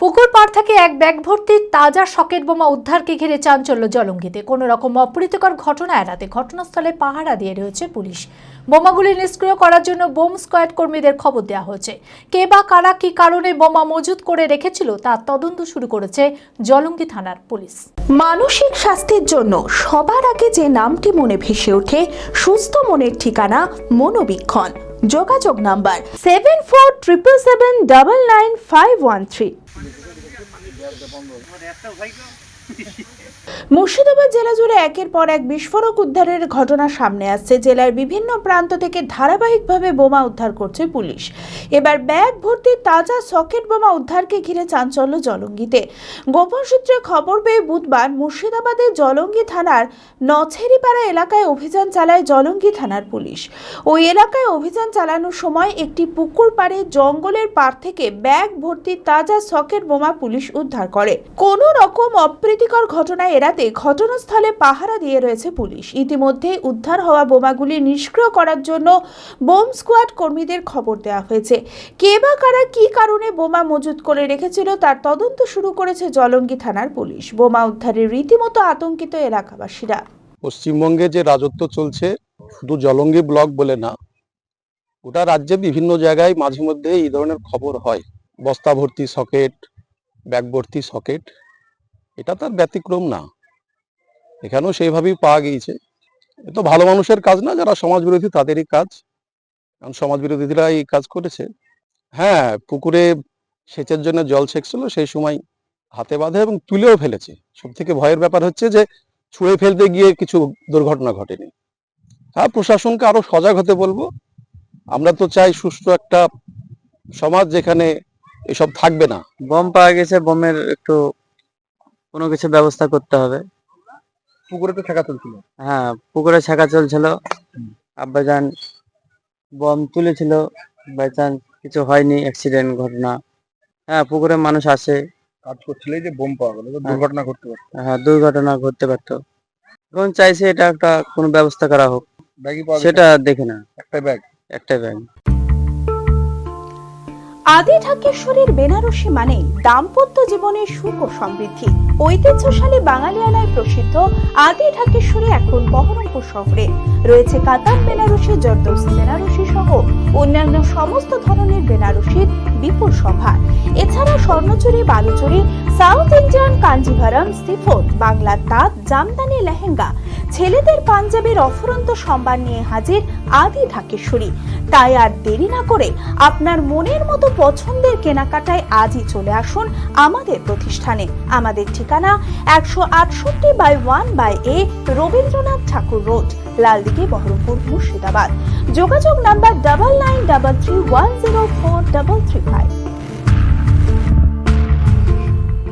পুকুর পাড় থেকে এক ব্যাগ ভর্তি তাজা সকেট বোমা উদ্ধারকে ঘিরে চাঞ্চল্য জলঙ্গিতে। কোনো রকম অপ্রীতিকর ঘটনা এড়াতে ঘটনাস্থলে পাহারা দিয়ে রয়েছে পুলিশ। বোমাগুলি নিষ্ক্রিয় করার জন্য বোম স্কোয়াড কর্মীদের খবর দেওয়া হয়েছে। কে বা কারা কি কারণে বোমা মজুত করে রেখেছিল তার তদন্ত শুরু করেছে জলঙ্গি থানার পুলিশ। মানসিক স্বাস্থ্যের জন্য সবার আগে যে নামটি মনে ভেসে ওঠে, সুস্থ মনের ঠিকানা মনোবীক্ষণ। যোগাযোগ নাম্বার 7477799513। মুর্শিদাবাদ জেলা জুড়ে একের পর এক বিস্ফোরক উদ্ধারের ঘটনা সামনে আসছে। জেলার বিভিন্ন প্রান্ত থেকে ধারাবাহিকভাবে বোমা উদ্ধার করছে পুলিশ। এবার ব্যাগ ভর্তি তাজা সকেট বোমা উদ্ধারকে ঘিরে চাঞ্চল্য জলঙ্গিতে। গোপন সূত্রে খবর পেয়ে বুধবার মুর্শিদাবাদের জলঙ্গি থানার নছেরিপাড়া এলাকায় অভিযান চালায় জলঙ্গি থানার পুলিশ। ওই এলাকায় অভিযান চালানোর সময় একটি পুকুর পাড়ে জঙ্গলের পাড় থেকে ব্যাগ ভর্তি তাজা সকেট বোমা পুলিশ উদ্ধার করে। কোনো রকম অপ্রীতিকর ঘটনা এড়াতে ঘটনাস্থলে পাহারা দিয়ে রয়েছে পুলিশ। ইতিমধ্যে উদ্ধার হওয়া বোমাগুলি নিষ্ক্রিয় করার জন্য বোম স্কোয়াড কর্মীদের খবর দেওয়া হয়েছে। কে বা কারা কি কারণে বোমা মজুত করে রেখেছিল তার তদন্ত শুরু করেছে জলঙ্গি থানার পুলিশ। বোমা উদ্ধারে রীতিমতো আতঙ্কিত এলাকাবাসীরা। পশ্চিমবঙ্গে যে রাজত্ব চলছে, শুধু জলঙ্গি ব্লক বলে না, গোটা রাজ্যে বিভিন্ন জায়গায় মাঝে মধ্যে এই ধরনের খবর হয়। বস্তা ভর্তি সকেট, ব্যাগ ভর্তি সকেট, এটা তার ব্যতিক্রম না। এখানেও সেইভাবেই পাওয়া গিয়েছে। এ তো ভালো মানুষের কাজ না, যারা সমাজ বিরোধী তাদেরই কাজ, কারণ সমাজ বিরোধীরা এই কাজ করেছে। হ্যাঁ, পুকুরে সেচের জন্য জল ছেঁকছিল, সেই সময় হাতে বাঁধে এবং তুলেও ফেলেছে। সব থেকে ভয়ের ব্যাপার হচ্ছে যে ছুঁড়ে ফেলতে গিয়ে কিছু দুর্ঘটনা ঘটেনি। হ্যাঁ, প্রশাসনকে আরো সজাগ হতে বলবো। আমরা তো চাই সুষ্ঠু একটা সমাজ যেখানে এসব থাকবে না। বম পাওয়া গেছে, বমের একটু কোনো কিছু ব্যবস্থা করতে হবে। পুকুরে তো ছেঁকা চলছিল। হ্যাঁ, পুকুরে ছেঁকা চলছিল, আব্বাজান বম তুলেছিল, বাই চান্স কিছু হয়নি, অ্যাক্সিডেন্ট ঘটনা। হ্যাঁ, পুকুরে মানুষ আসে, কাজ করছিল, যে বোম পাওয়া গেল, দুর্ঘটনা ঘটতে পারত। হ্যাঁ, দুর্ঘটনা ঘটতে পারতো। এখন চাইছে এটা একটা কোনো ব্যবস্থা করা হোক, সেটা দেখে না। একটাই ব্যাগ। আদি ঢাকেশ্বরীর বেনারসি মানে দাম্পত্য জীবনের সুখ ও সমৃদ্ধি। ঐতিহ্যশালী বাঙালিয়ানায় প্রসিদ্ধ আদি ঢাকেশ্বরী এখন বহরমপুর শহরে রয়েছে। কাতার বেনারসি, জর্দৌসি বেনারসি সহ অন্যান্য সমস্ত ধরনের বেনারসির বিপুল সম্ভার। এছাড়া Swarnachuri, Baluchari, south Indian Kanjivaram, chiffon, বাংলার তাঁত, জামদানি, লেহেঙ্গা, ছেলেদের পাঞ্জাবির অফুরন্ত সম্ভার নিয়ে হাজির আদি ঢাকেশ্বরী। তাই আর দেরি না করে আপনার মনের মতো পছন্দের কেনাকাটায় আজই চলে আসুন আমাদের প্রতিষ্ঠানে। আমাদের ঠিকানা 168/1/A রবীন্দ্রনাথ ঠাকুর রোড, লালদিঘি, বহরমপুর, মুর্শিদাবাদ। যোগাযোগ নাম্বার 9933104335।